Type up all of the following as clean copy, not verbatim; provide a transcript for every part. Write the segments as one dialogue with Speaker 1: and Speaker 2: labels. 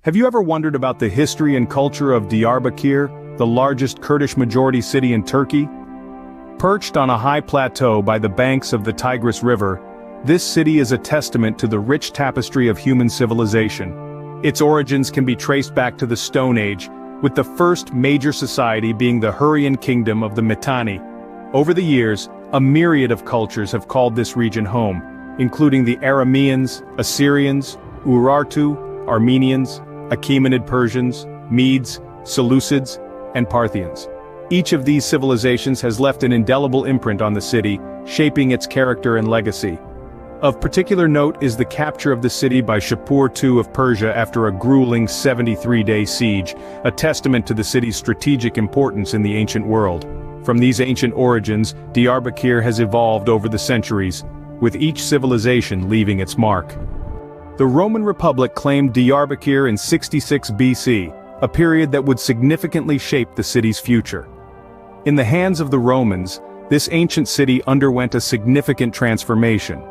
Speaker 1: Have you ever wondered about the history and culture of Diyarbakir, the largest Kurdish-majority city in Turkey? Perched on a high plateau by the banks of the Tigris River, this city is a testament to the rich tapestry of human civilization. Its origins can be traced back to the Stone Age, with the first major society being the Hurrian kingdom of the Mitanni. Over the years, a myriad of cultures have called this region home, including the Arameans, Assyrians, Urartu, Armenians, Achaemenid Persians, Medes, Seleucids, and Parthians. Each of these civilizations has left an indelible imprint on the city, shaping its character and legacy. Of particular note is the capture of the city by Shapur II of Persia after a grueling 73-day siege, a testament to the city's strategic importance in the ancient world. From these ancient origins, Diyarbakir has evolved over the centuries, with each civilization leaving its mark. The Roman Republic claimed Diyarbakir in 66 BC, a period that would significantly shape the city's future. In the hands of the Romans, this ancient city underwent a significant transformation.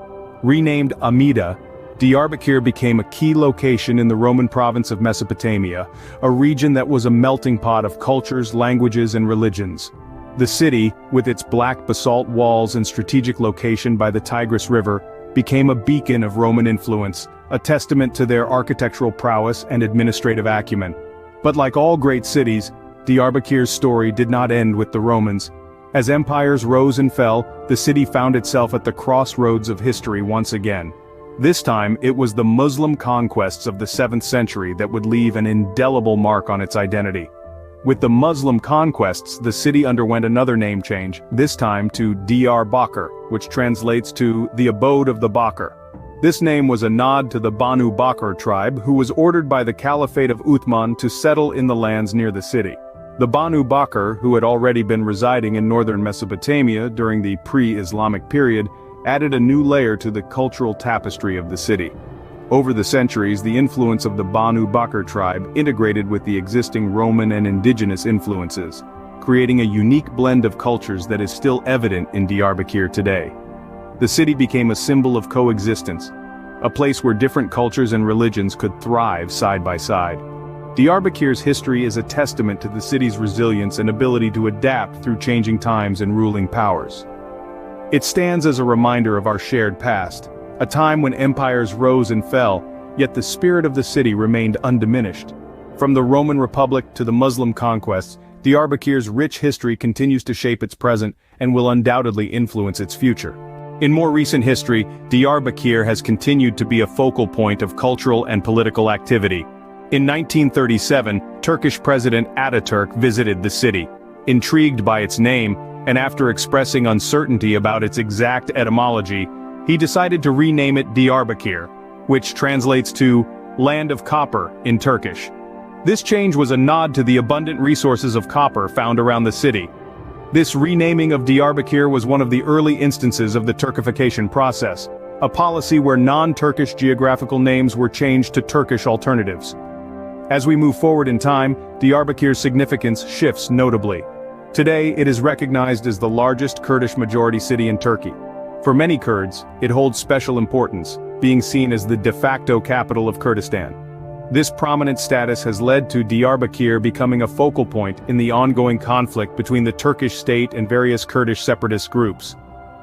Speaker 1: Renamed Amida, Diyarbakir became a key location in the Roman province of Mesopotamia, a region that was a melting pot of cultures, languages, and religions. The city, with its black basalt walls and strategic location by the Tigris River, became a beacon of Roman influence, a testament to their architectural prowess and administrative acumen. But like all great cities, Diyarbakir's story did not end with the Romans. As empires rose and fell, the city found itself at the crossroads of history once again. This time, it was the Muslim conquests of the 7th century that would leave an indelible mark on its identity. With the Muslim conquests, the city underwent another name change, this time to Diyarbakır, which translates to the abode of the Bakr. This name was a nod to the Banu Bakr tribe, who was ordered by the Caliphate of Uthman to settle in the lands near the city. The Banu Bakr, who had already been residing in northern Mesopotamia during the pre-Islamic period, added a new layer to the cultural tapestry of the city. Over the centuries, the influence of the Banu Bakr tribe integrated with the existing Roman and indigenous influences, creating a unique blend of cultures that is still evident in Diyarbakir today. The city became a symbol of coexistence, a place where different cultures and religions could thrive side by side. Diyarbakir's history is a testament to the city's resilience and ability to adapt through changing times and ruling powers. It stands as a reminder of our shared past, a time when empires rose and fell, yet the spirit of the city remained undiminished. From the Roman Republic to the Muslim conquests, Diyarbakir's rich history continues to shape its present and will undoubtedly influence its future. In more recent history, Diyarbakir has continued to be a focal point of cultural and political activity. In 1937, Turkish President Ataturk visited the city. Intrigued by its name, and after expressing uncertainty about its exact etymology, he decided to rename it Diyarbakir, which translates to Land of Copper in Turkish. This change was a nod to the abundant resources of copper found around the city. This renaming of Diyarbakir was one of the early instances of the Turkification process, a policy where non-Turkish geographical names were changed to Turkish alternatives. As we move forward in time, Diyarbakir's significance shifts notably. Today, it is recognized as the largest Kurdish-majority city in Turkey. For many Kurds, it holds special importance, being seen as the de facto capital of Kurdistan. This prominent status has led to Diyarbakir becoming a focal point in the ongoing conflict between the Turkish state and various Kurdish separatist groups.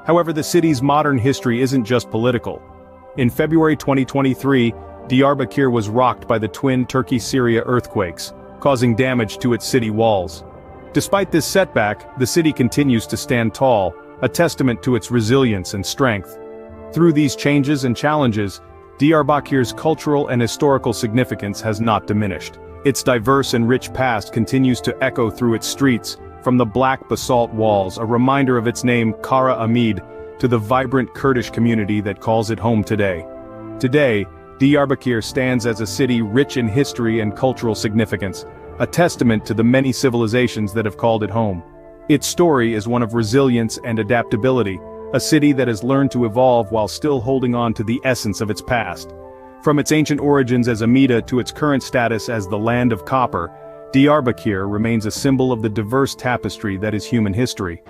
Speaker 1: However, the city's modern history isn't just political. In February 2023, Diyarbakir was rocked by the twin Turkey-Syria earthquakes, causing damage to its city walls. Despite this setback, the city continues to stand tall, a testament to its resilience and strength. Through these changes and challenges, Diyarbakir's cultural and historical significance has not diminished. Its diverse and rich past continues to echo through its streets, from the black basalt walls, a reminder of its name Kara Amed, to the vibrant Kurdish community that calls it home today. Today, Diyarbakir stands as a city rich in history and cultural significance, a testament to the many civilizations that have called it home. Its story is one of resilience and adaptability, a city that has learned to evolve while still holding on to the essence of its past. From its ancient origins as Amida to its current status as the Land of Copper, Diyarbakir remains a symbol of the diverse tapestry that is human history.